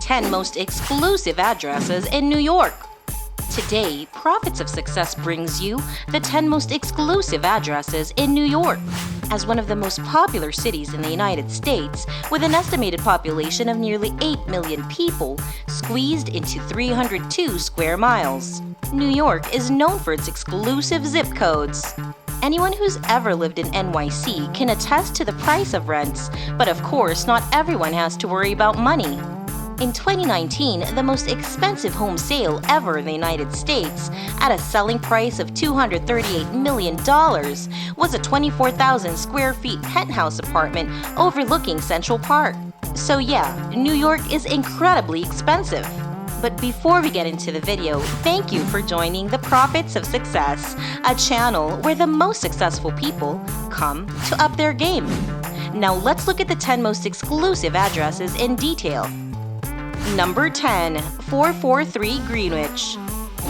10 most exclusive addresses in New York. Today, Profits of Success brings you the 10 most exclusive addresses in New York. As one of the most popular cities in the United States, with an estimated population of nearly 8 million people squeezed into 302 square miles, New York is known for its exclusive zip codes. Anyone who's ever lived in NYC can attest to the price of rents, but of course, not everyone has to worry about money. In 2019, the most expensive home sale ever in the United States, at a selling price of $238 million, was a 24,000 square feet penthouse apartment overlooking Central Park. So yeah, New York is incredibly expensive. But before we get into the video, thank you for joining the Profits of Success, a channel where the most successful people come to up their game. Now let's look at the 10 most exclusive addresses in detail. Number 10. 443 Greenwich.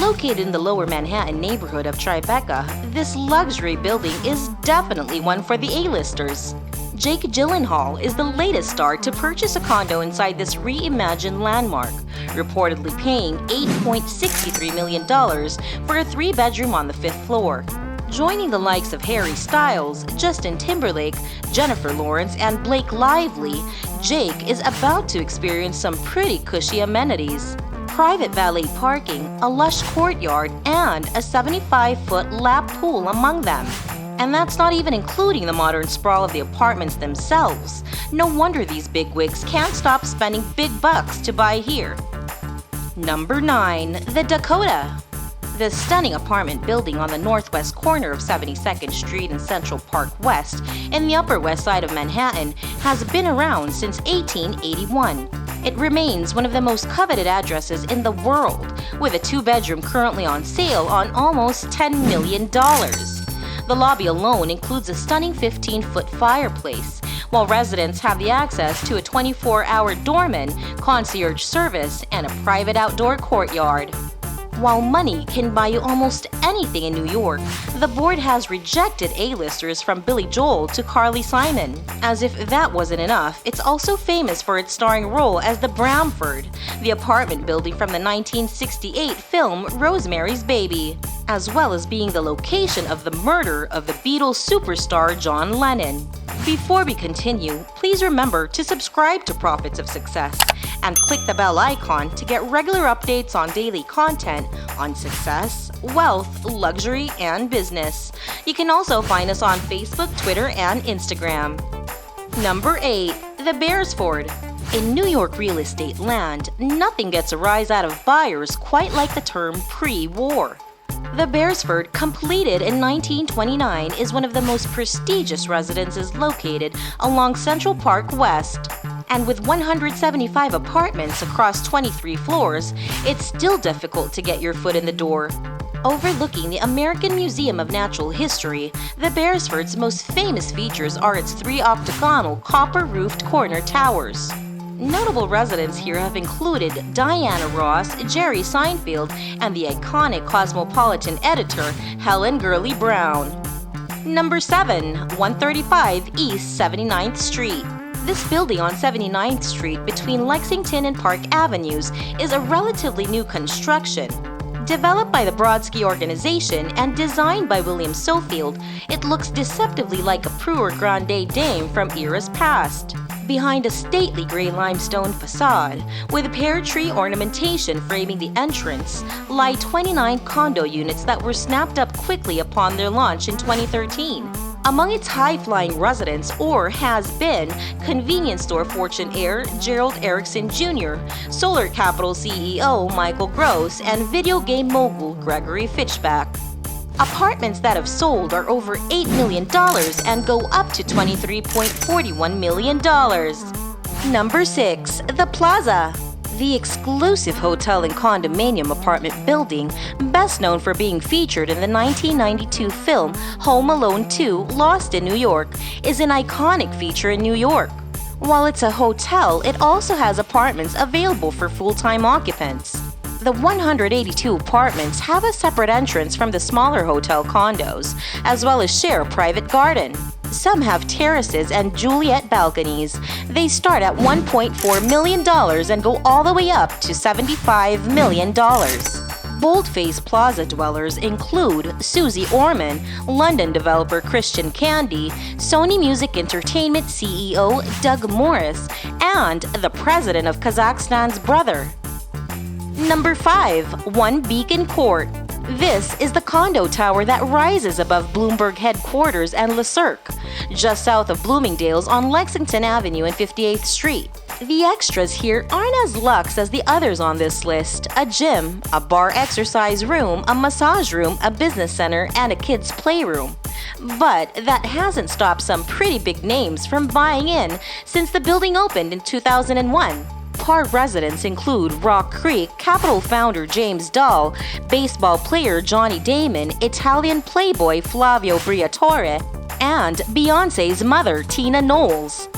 Located in the lower Manhattan neighborhood of Tribeca, this luxury building is definitely one for the A-listers. Jake Gyllenhaal is the latest star to purchase a condo inside this reimagined landmark, reportedly paying $8.63 million for a 3-bedroom on the 5th floor. Joining the likes of Harry Styles, Justin Timberlake, Jennifer Lawrence, and Blake Lively, Jake is about to experience some pretty cushy amenities. Private valet parking, a lush courtyard, and a 75-foot lap pool among them. And that's not even including the modern sprawl of the apartments themselves. No wonder these bigwigs can't stop spending big bucks to buy here. Number 9. The Dakota. The stunning apartment building on the northwest corner of 72nd Street and Central Park West in the Upper West Side of Manhattan has been around since 1881. It remains one of the most coveted addresses in the world, with a 2-bedroom currently on sale on almost $10 million. The lobby alone includes a stunning 15-foot fireplace, while residents have the access to a 24-hour doorman, concierge service, and a private outdoor courtyard. While money can buy you almost anything in New York, the board has rejected A-listers from Billy Joel to Carly Simon. As if that wasn't enough, it's also famous for its starring role as the Beresford, the apartment building from the 1968 film Rosemary's Baby, as well as being the location of the murder of the Beatles superstar John Lennon. Before we continue, please remember to subscribe to Profits of Success and click the bell icon to get regular updates on daily content on success, wealth, luxury, and business. You can also find us on Facebook, Twitter, and Instagram. Number 8. The Beresford. In New York real estate land, nothing gets a rise out of buyers quite like the term pre-war. The Beresford, completed in 1929, is one of the most prestigious residences located along Central Park West. And with 175 apartments across 23 floors, it's still difficult to get your foot in the door. Overlooking the American Museum of Natural History, the Beresford's most famous features are its 3 octagonal copper-roofed corner towers. Notable residents here have included Diana Ross, Jerry Seinfeld, and the iconic cosmopolitan editor Helen Gurley Brown. Number 7. 135 East 79th Street. This building on 79th Street between Lexington and Park Avenues is a relatively new construction. Developed by the Brodsky Organization and designed by William Sofield, it looks deceptively like a Preux Grande Dame from eras past. Behind a stately gray limestone facade, with pear tree ornamentation framing the entrance, lie 29 condo units that were snapped up quickly upon their launch in 2013. Among its high-flying residents, or has-been, convenience store fortune heir Gerald Erickson Jr., solar capital CEO Michael Gross, and video game mogul Gregory Fitchback. Apartments that have sold are over $8 million and go up to $23.41 million. Number 6. The Plaza. The exclusive hotel and condominium apartment building, best known for being featured in the 1992 film Home Alone 2: Lost in New York, is an iconic feature in New York. While it's a hotel, it also has apartments available for full-time occupants. The 182 apartments have a separate entrance from the smaller hotel condos, as well as share a private garden. Some have terraces and Juliet balconies. They start at $1.4 million and go all the way up to $75 million. Boldface Plaza dwellers include Susie Orman, London developer Christian Candy, Sony Music Entertainment CEO Doug Morris, and the president of Kazakhstan's brother. Number 5. One Beacon Court. This is the condo tower that rises above Bloomberg headquarters and Le Cirque, just south of Bloomingdale's on Lexington Avenue and 58th Street. The extras here aren't as luxe as the others on this list: a gym, a bar exercise room, a massage room, a business center, and a kids' playroom. But that hasn't stopped some pretty big names from buying in since the building opened in 2001. Park residents include Rock Creek Capital founder James Dahl, baseball player Johnny Damon, Italian playboy Flavio Briatore, and Beyoncé's mother Tina Knowles.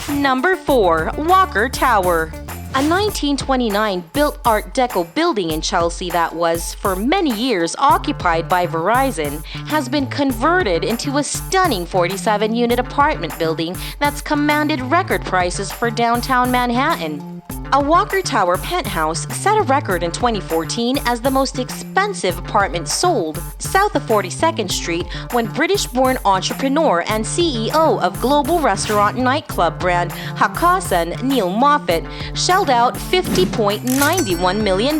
Number 4. Walker Tower. A 1929 built Art Deco building in Chelsea that was, for many years, occupied by Verizon has been converted into a stunning 47-unit apartment building that's commanded record prices for downtown Manhattan. A Walker Tower penthouse set a record in 2014 as the most expensive apartment sold south of 42nd Street when British-born entrepreneur and CEO of global restaurant and nightclub brand Hakkasan, Neil Moffat, shelled out $50.91 million.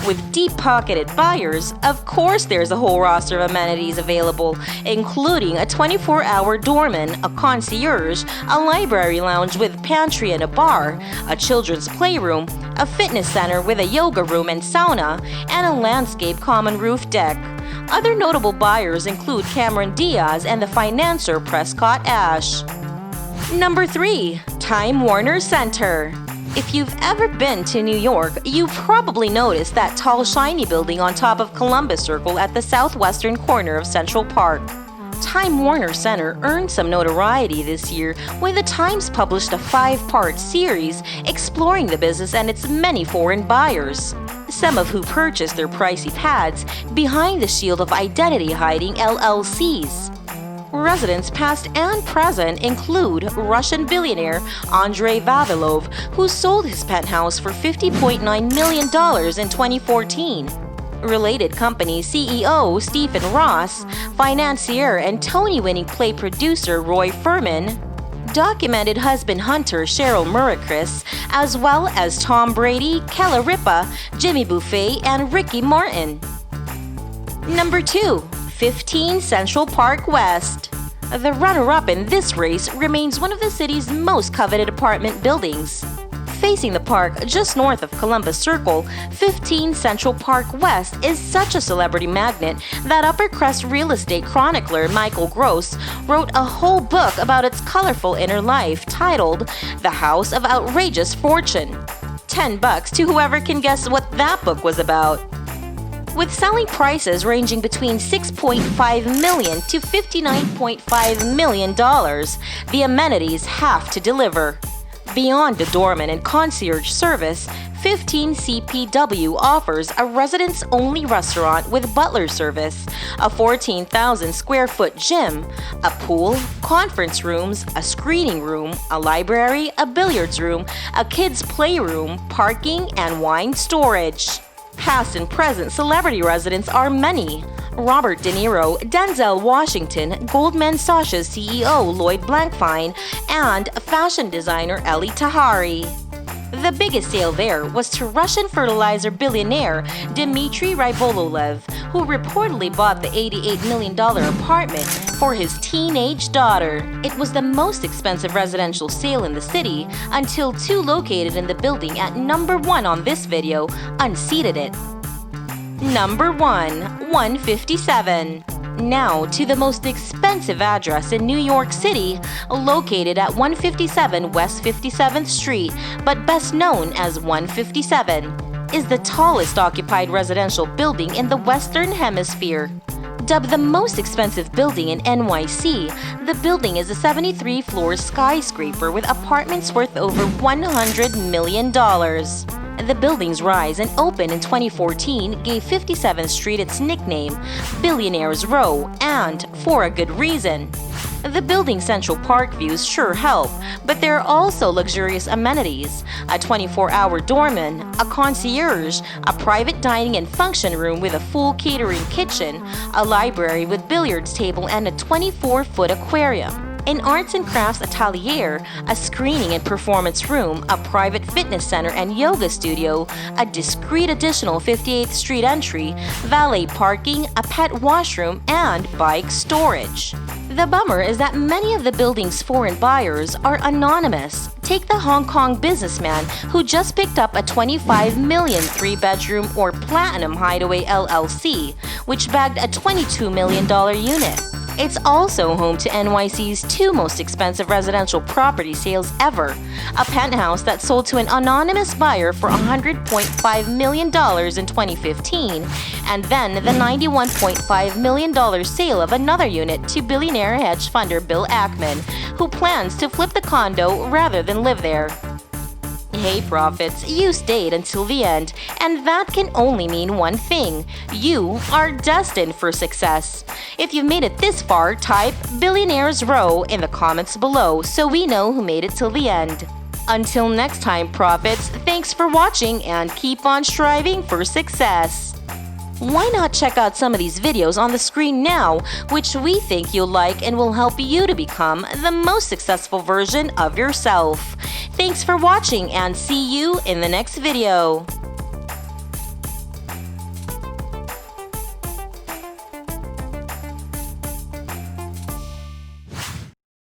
With deep-pocketed buyers, of course there's a whole roster of amenities available, including a 24-hour doorman, a concierge, a library lounge with pantry and a bar, a children's playroom, a fitness center with a yoga room and sauna, and a landscape common roof deck. Other notable buyers include Cameron Diaz and the financier Prescott Ash. Number 3. Time Warner Center. If you've ever been to New York, you probably noticed that tall, shiny building on top of Columbus Circle at the southwestern corner of Central Park. Time Warner Center earned some notoriety this year when the Times published a 5-part series exploring the business and its many foreign buyers, some of who purchased their pricey pads behind the shield of identity-hiding LLCs. Residents past and present include Russian billionaire Andrei Vavilov, who sold his penthouse for $50.9 million in 2014. Related company CEO Stephen Ross, financier and Tony-winning play producer Roy Furman, documented husband hunter Cheryl Murachris, as well as Tom Brady, Kella Ripa, Jimmy Buffett, and Ricky Martin. Number 2. 15 Central Park West. The runner-up in this race remains one of the city's most coveted apartment buildings. Facing the park just north of Columbus Circle, 15 Central Park West is such a celebrity magnet that Upper Crust real estate chronicler Michael Gross wrote a whole book about its colorful inner life titled The House of Outrageous Fortune. $10 to whoever can guess what that book was about. With selling prices ranging between $6.5 million to $59.5 million, the amenities have to deliver. Beyond the doorman and concierge service, 15 CPW offers a residents-only restaurant with butler service, a 14,000 square foot gym, a pool, conference rooms, a screening room, a library, a billiards room, a kids' playroom, parking, and wine storage. Past and present celebrity residents are many. Robert De Niro, Denzel Washington, Goldman Sachs CEO Lloyd Blankfein, and fashion designer Elie Tahari. The biggest sale there was to Russian fertilizer billionaire Dmitry Rybolovlev, who reportedly bought the $88 million apartment for his teenage daughter. It was the most expensive residential sale in the city until 2 located in the building at number 1 on this video unseated it. Number 1. 157. Now to the most expensive address in New York City, located at 157 West 57th Street, but best known as 157, is the tallest occupied residential building in the Western Hemisphere. Dubbed the most expensive building in NYC, the building is a 73-floor skyscraper with apartments worth over $100 million. The building's rise and open in 2014 gave 57th Street its nickname, Billionaires Row, and for a good reason. The building's Central Park views sure help, but there are also luxurious amenities: a 24-hour doorman, a concierge, a private dining and function room with a full catering kitchen, a library with billiards table, and a 24-foot aquarium. An arts and crafts atelier, a screening and performance room, a private fitness center and yoga studio, a discreet additional 58th Street entry, valet parking, a pet washroom, and bike storage. The bummer is that many of the building's foreign buyers are anonymous. Take the Hong Kong businessman who just picked up a $25 million three-bedroom or Platinum Hideaway LLC, which bagged a $22 million unit. It's also home to NYC's two most expensive residential property sales ever: a penthouse that sold to an anonymous buyer for $100.5 million in 2015, and then the $91.5 million sale of another unit to billionaire hedge funder Bill Ackman, who plans to flip the condo rather than live there. Hey profits, you stayed until the end, and that can only mean one thing: you are destined for success. If you've made it this far, type Billionaires Row in the comments below so we know who made it till the end. Until next time, profits, thanks for watching and keep on striving for success. Why not check out some of these videos on the screen now, which we think you'll like and will help you to become the most successful version of yourself. Thanks for watching and see you in the next video.